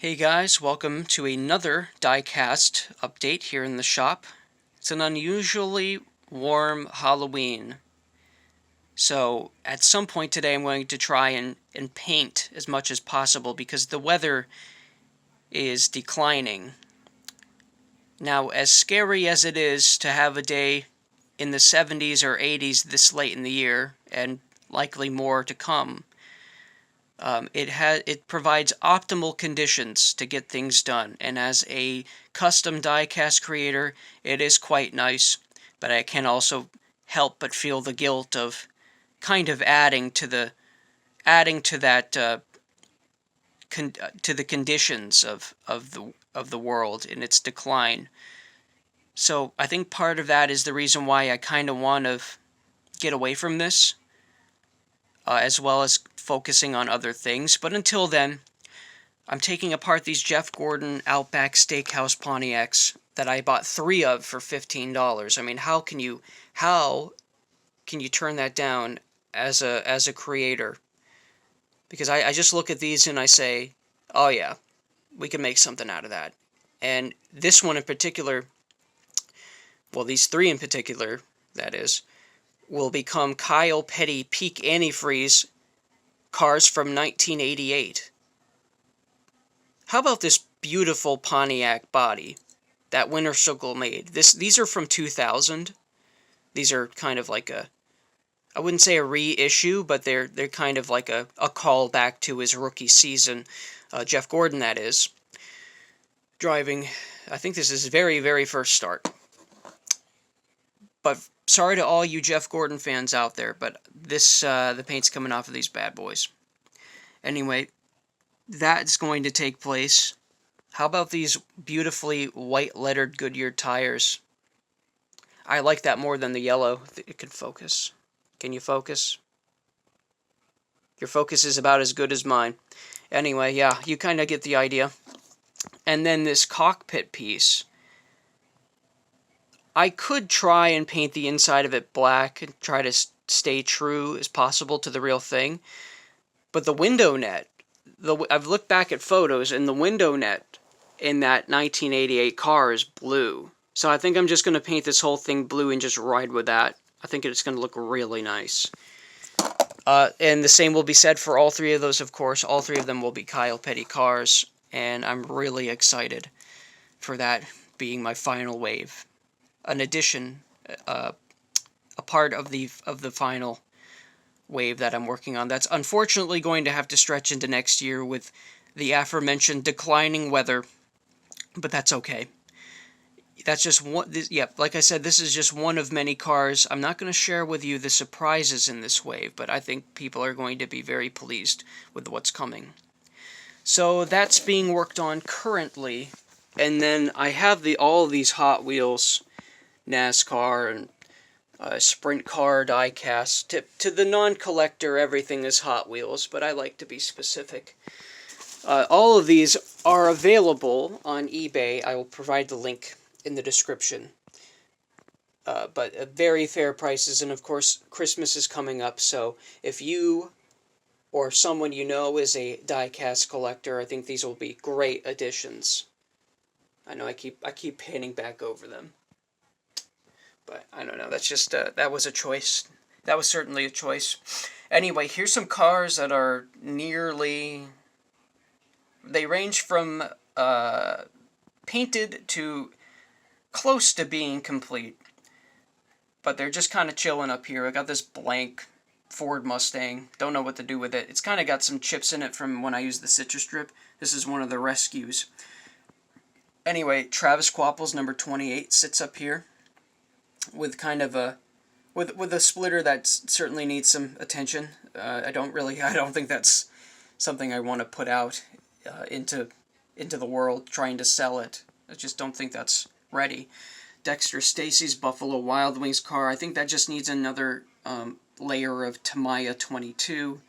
Hey guys, welcome to another Diecast update here in the shop. It's an unusually warm Halloween. So at some point today I'm going to try and paint as much as possible because the weather is declining. Now, as scary as it is to have a day in the 70s or 80s this late in the year, and likely more to come, it provides optimal conditions to get things done, and as a custom diecast creator, it is quite nice. But I can also help but feel the guilt of kind of adding to that to the conditions of the world in its decline. So I think part of that is the reason why I kind of want to get away from this, as well as focusing on other things. But until then, I'm taking apart these Jeff Gordon Outback Steakhouse Pontiacs that I bought 3 of for $15. I mean, how can you turn that down as a creator? Because I just look at these and I say, oh yeah, we can make something out of that. And this one in particular, well, these 3 in particular, that is, will become Kyle Petty peak antifreeze cars from 1988. How about this beautiful Pontiac body that Winter Circle made? These are from 2000. These are kind of like I wouldn't say a reissue, but they're kind of like a callback to his rookie season. Jeff Gordon, that is, driving. I think this is his very, very first start. But sorry to all you Jeff Gordon fans out there, but the paint's coming off of these bad boys. Anyway, that's going to take place. How about these beautifully white lettered Goodyear tires? I like that more than the yellow. It could focus. Can you focus? Your focus is about as good as mine. Anyway, yeah, you kind of get the idea. And then this cockpit piece. I could try and paint the inside of it black and try to stay true as possible to the real thing. But the window net, I've looked back at photos, and the window net in that 1988 car is blue. So I think I'm just going to paint this whole thing blue and just ride with that. I think it's going to look really nice. And the same will be said for all 3 of those, of course. All 3 of them will be Kyle Petty cars, and I'm really excited for that being my final wave. An addition, a part of the final wave that I'm working on. That's unfortunately going to have to stretch into next year with the aforementioned declining weather, but that's okay. That's just one. Like I said, this is just one of many cars. I'm not going to share with you the surprises in this wave, but I think people are going to be very pleased with what's coming. So that's being worked on currently, and then I have all of these Hot Wheels, NASCAR, and sprint car diecast. To the non-collector, everything is Hot Wheels, but I like to be specific. All of these are available on eBay. I will provide the link in the description. But at very fair prices, and of course, Christmas is coming up, so if you or someone you know is a diecast collector, I think these will be great additions. I know I keep painting back over them. But I don't know, that's just, that was a choice. That was certainly a choice. Anyway, here's some cars that are nearly... They range from painted to close to being complete. But they're just kind of chilling up here. I got this blank Ford Mustang. Don't know what to do with it. It's kind of got some chips in it from when I used the citrus strip. This is one of the rescues. Anyway, Travis Quapple's number 28 sits up here with kind of a with a splitter that certainly needs some attention. I don't think that's something I want to put out into the world trying to sell it. I just don't think that's ready. Dexter Stacy's Buffalo Wild Wings car. I think that just needs another layer of Tamiya 22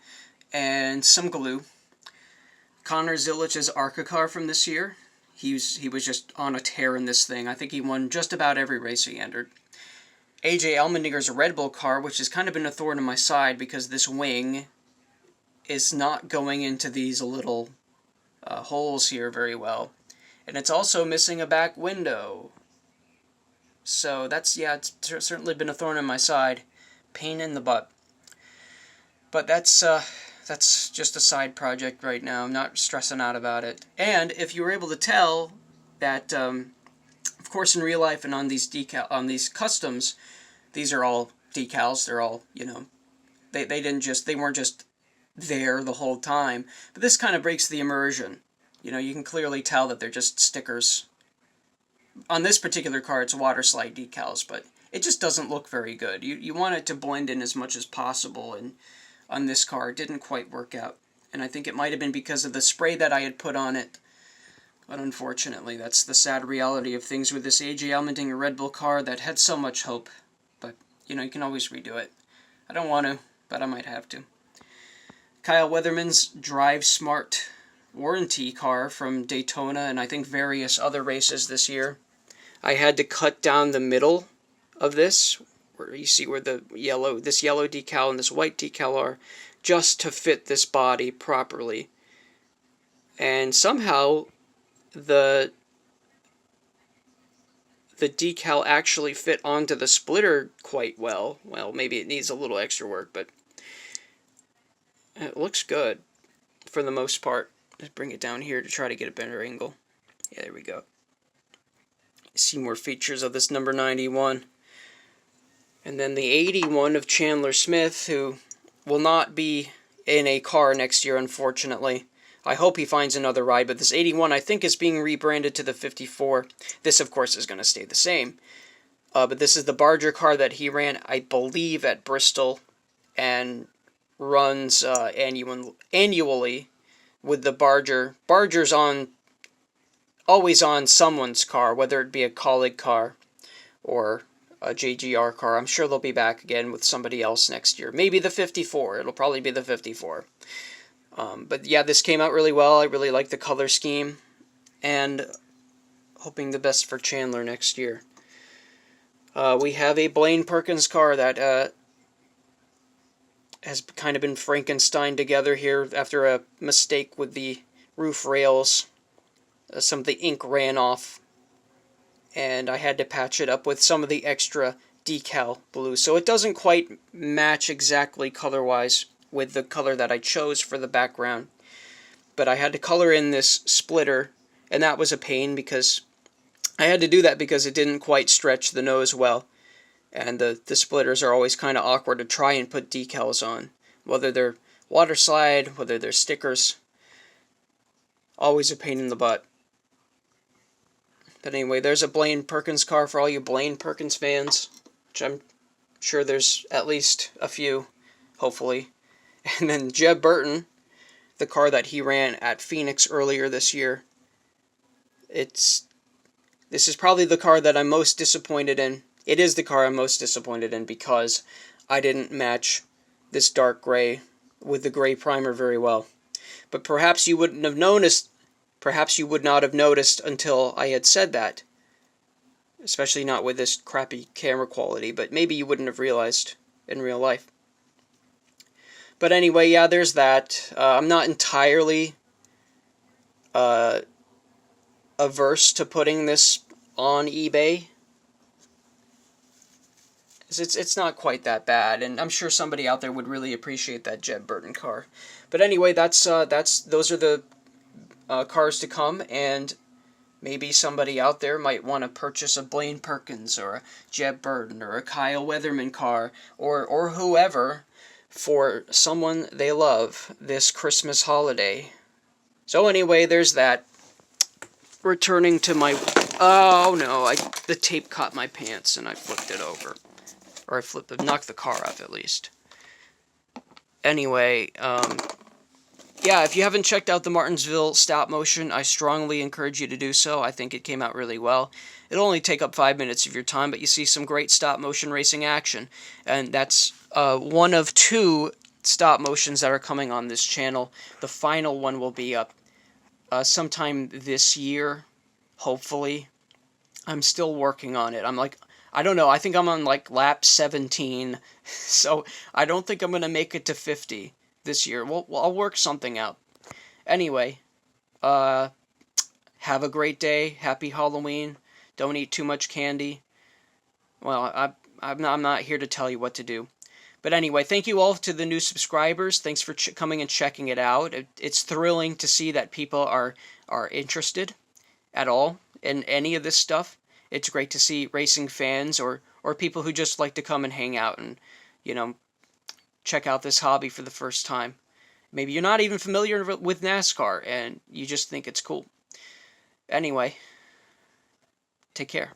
and some glue. Connor Zilich's ARCA car from this year. He was just on a tear in this thing. I think he won just about every race he entered. AJ Allmendinger's Red Bull car, which has kind of been a thorn in my side because this wing is not going into these little holes here very well. And it's also missing a back window. So that's, yeah, it's certainly been a thorn in my side. Pain in the butt. But that's just a side project right now. I'm not stressing out about it. And if you were able to tell that, of course, in real life and on these customs, these are all decals. They're all, you know, they weren't just there the whole time. But this kind of breaks the immersion. You know, you can clearly tell that they're just stickers. On this particular car, it's water slide decals, but it just doesn't look very good. You want it to blend in as much as possible, and on this car it didn't quite work out. And I think it might have been because of the spray that I had put on it. But unfortunately, that's the sad reality of things with this AJ Allmendinger Red Bull car that had so much hope. But, you know, you can always redo it. I don't want to, but I might have to. Kyle Weatherman's Drive Smart warranty car from Daytona and I think various other races this year. I had to cut down the middle of this, where you see where this yellow decal and this white decal are, just to fit this body properly. And somehow the decal actually fit onto the splitter quite well. Well, maybe it needs a little extra work, but it looks good for the most part. Just bring it down here to try to get a better angle. Yeah, there we go. See more features of this number 91. And then the 81 of Chandler Smith, who will not be in a car next year, unfortunately. I hope he finds another ride, but this 81 I think is being rebranded to the 54. This, of course, is going to stay the same. But this is the Barger car that he ran, I believe, at Bristol, and runs annually with the Barger. Barger's always on someone's car, whether it be a colleague car or a JGR car. I'm sure they'll be back again with somebody else next year. Maybe the 54. It'll probably be the 54. But yeah, this came out really well. I really like the color scheme, and hoping the best for Chandler next year. We have a Blaine Perkins car that has kind of been Frankenstein together here after a mistake with the roof rails. Some of the ink ran off, and I had to patch it up with some of the extra decal blue. So it doesn't quite match exactly color-wise with the color that I chose for the background. But I had to color in this splitter, and that was a pain because I had to do that because it didn't quite stretch the nose well. And the splitters are always kind of awkward to try and put decals on. Whether they're water slide, whether they're stickers. Always a pain in the butt. But anyway, there's a Blaine Perkins car for all you Blaine Perkins fans, which I'm sure there's at least a few, hopefully. And then Jeb Burton, the car that he ran at Phoenix earlier this year. This is probably the car that I'm most disappointed in. It is the car I'm most disappointed in because I didn't match this dark gray with the gray primer very well. But perhaps you wouldn't have noticed. Perhaps you would not have noticed until I had said that. Especially not with this crappy camera quality, but maybe you wouldn't have realized in real life. But anyway, yeah, there's that. I'm not entirely averse to putting this on eBay. It's not quite that bad, and I'm sure somebody out there would really appreciate that Jeb Burton car. But anyway, those are the cars to come, and maybe somebody out there might want to purchase a Blaine Perkins or a Jeb Burton or a Kyle Weatherman car or whoever for someone they love this Christmas holiday. So anyway, there's that. Returning to my... Oh no, the tape caught my pants and I flipped it over. Or I knocked the car off at least. Anyway, yeah, if you haven't checked out the Martinsville stop motion, I strongly encourage you to do so. I think it came out really well. It'll only take up 5 minutes of your time, but you see some great stop motion racing action. And that's one of 2 stop motions that are coming on this channel. The final one will be up sometime this year, hopefully. I'm still working on it. I don't know, I think I'm on like lap 17, so I don't think I'm going to make it to 50 this year. I'll work something out. Anyway, Have a great day. Happy Halloween. Don't eat too much candy. Well, I'm not here to tell you what to do. But anyway, thank you all to the new subscribers. Thanks for coming and checking it out. It's thrilling to see that people are interested at all in any of this stuff. It's great to see racing fans or people who just like to come and hang out and, you know, check out this hobby for the first time. Maybe you're not even familiar with NASCAR and you just think it's cool. Anyway, take care.